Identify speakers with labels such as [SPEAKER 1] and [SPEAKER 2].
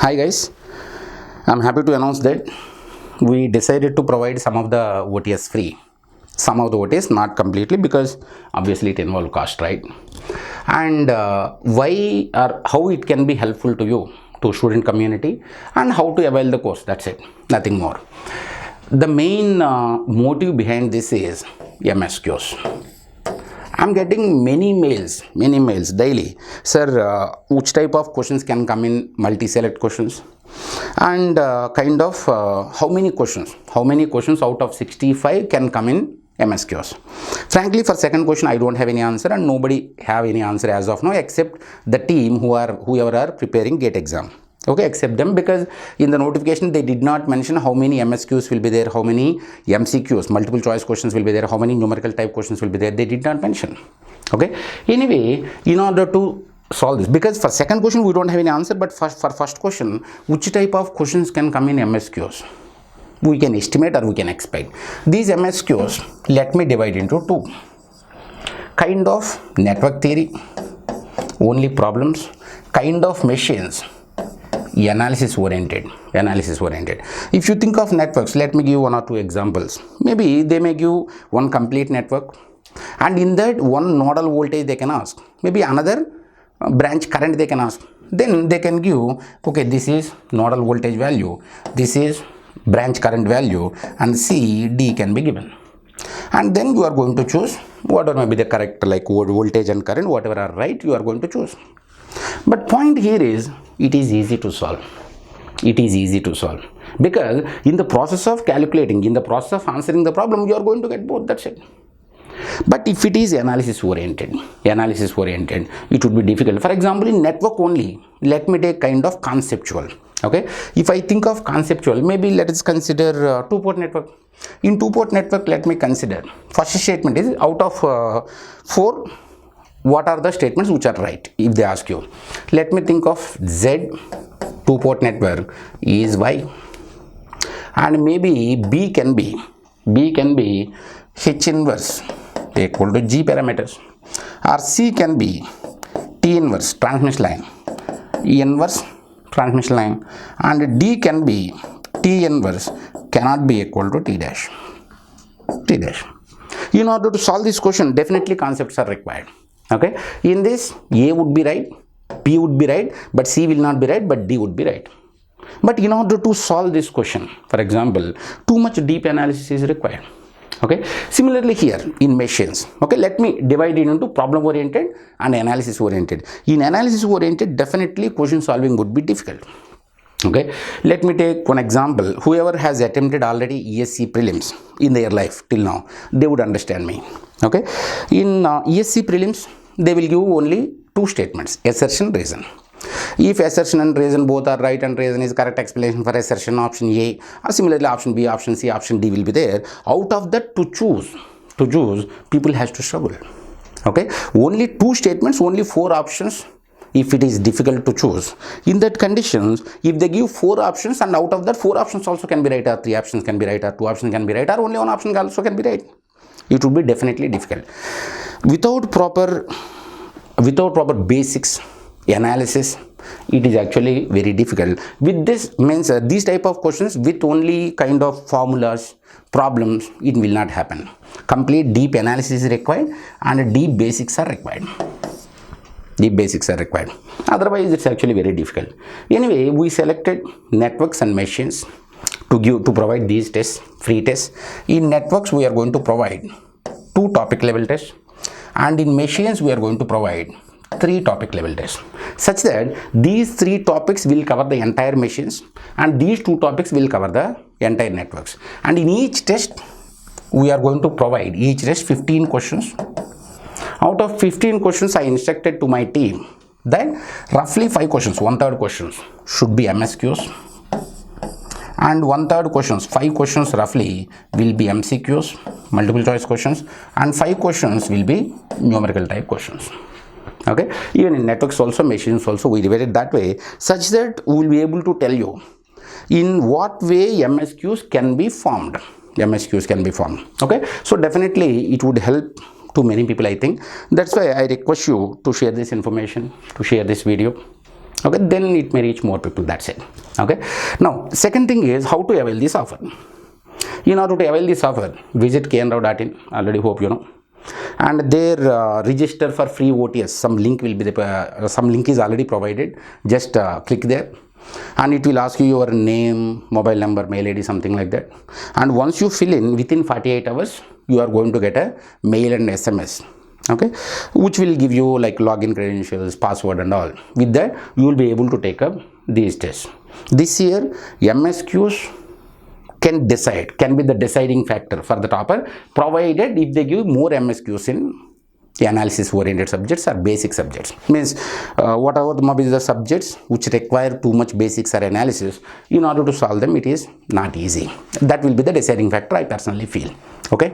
[SPEAKER 1] Hi guys, I'm happy to announce that we decided to provide some of the OTS free. Some of the OTS, not completely, because obviously it involves cost, right? And why or how it can be helpful to you, to student community, and how to avail the course. That's it, nothing more. The main motive behind this is MSQs. I'm getting many mails daily. Sir, which type of questions can come in multi-select questions? And how many questions out of 65 can come in MSQs? Frankly, for second question, I don't have any answer, and nobody have any answer as of now, except the team whoever are preparing GATE exam. Okay, accept them, because in the notification they did not mention how many MSQs will be there, how many MCQs, multiple choice questions will be there, how many numerical type questions will be there. They did not mention. Okay, anyway, in order to solve this, because for second question we don't have any answer, but for first question, which type of questions can come in MSQs, we can estimate or we can expect. These MSQs, let me divide into two kind of: network theory, only problems; kind of machines, analysis oriented. If you think of networks, let me give one or two examples. Maybe they may give one complete network, and in that one nodal voltage they can ask, maybe another branch current they can ask. Then they can give, okay, this is nodal voltage value, this is branch current value, and C, D can be given. And then you are going to choose whatever may be the correct, like voltage and current, whatever are right, you are going to choose. But point here is, it is easy to solve. Because in the process of calculating, in the process of answering the problem, you are going to get both. That's it. But if it is analysis oriented, it would be difficult. For example, in network only, let me take kind of conceptual. Okay, if I think of conceptual, maybe let us consider two-port network. In two-port network, let me consider first statement is, out of 4, what are the statements which are right? If they ask you, let me think of Z two-port network is Y, and maybe B can be H inverse equal to G parameters, or C can be T inverse transmission line, E inverse transmission line, and D can be T inverse cannot be equal to T dash. In order to solve this question, definitely concepts are required. Okay, in this, A would be right, B would be right, but C will not be right, but D would be right. But in order to solve this question, for example, too much deep analysis is required. Okay, similarly here in machines, okay, let me divide it into problem oriented and analysis oriented. In analysis oriented, definitely question solving would be difficult. Okay, let me take one example. Whoever has attempted already ESC prelims in their life till now, they would understand me. Okay, in ESC prelims, they will give only two statements: assertion, reason. If assertion and reason both are right and reason is correct explanation for assertion, option A, or similarly option B, option C, option D will be there. Out of that, to choose, people has to struggle. Okay, only two statements, only 4 options. If it is difficult to choose, in that conditions, if they give 4 options, and out of that 4 options also can be right, or 3 options can be right, or 2 options can be right, or only 1 option also can be right, it would be definitely difficult. Without proper basics analysis, it is actually very difficult. With this means these type of questions with only kind of formulas, problems, it will not happen. Complete deep analysis is required, and deep basics are required. Otherwise, it's actually very difficult. Anyway, we selected networks and machines to provide these tests, free tests. In networks, we are going to provide 2 topic level tests, and in machines, we are going to provide 3 topic level tests, such that these 3 topics will cover the entire machines, and these 2 topics will cover the entire networks. And in each test, we are going to provide each test 15 questions. Out of 15 questions, I instructed to my team that roughly 5 questions, 1/3 questions should be MSQs, and 1/3 questions, 5 questions roughly will be MCQs, multiple choice questions, and 5 questions will be numerical type questions. Okay, even in networks also, machines also, we divided that way, such that we will be able to tell you in what way MSQs can be formed. Okay, so definitely it would help to many people, I think. That's why I request you to share this information, to share this video. Okay, then it may reach more people, that's it. Okay, now second thing is how to avail this offer. In order to avail this offer, visit knrao.in, already hope you know, and there register for free OTS. Some link will be some link is already provided. Just click there, and it will ask you your name, mobile number, mail ID, something like that. And once you fill in, within 48 hours you are going to get a mail and SMS, okay, which will give you like login credentials, password and all. With that you will be able to take up these tests. This year MSQs can be the deciding factor for the topper, provided if they give more MSQs in the analysis oriented subjects or basic subjects. Means whatever the subjects which require too much basics or analysis, in order to solve them it is not easy. That will be the deciding factor, I personally feel. Okay.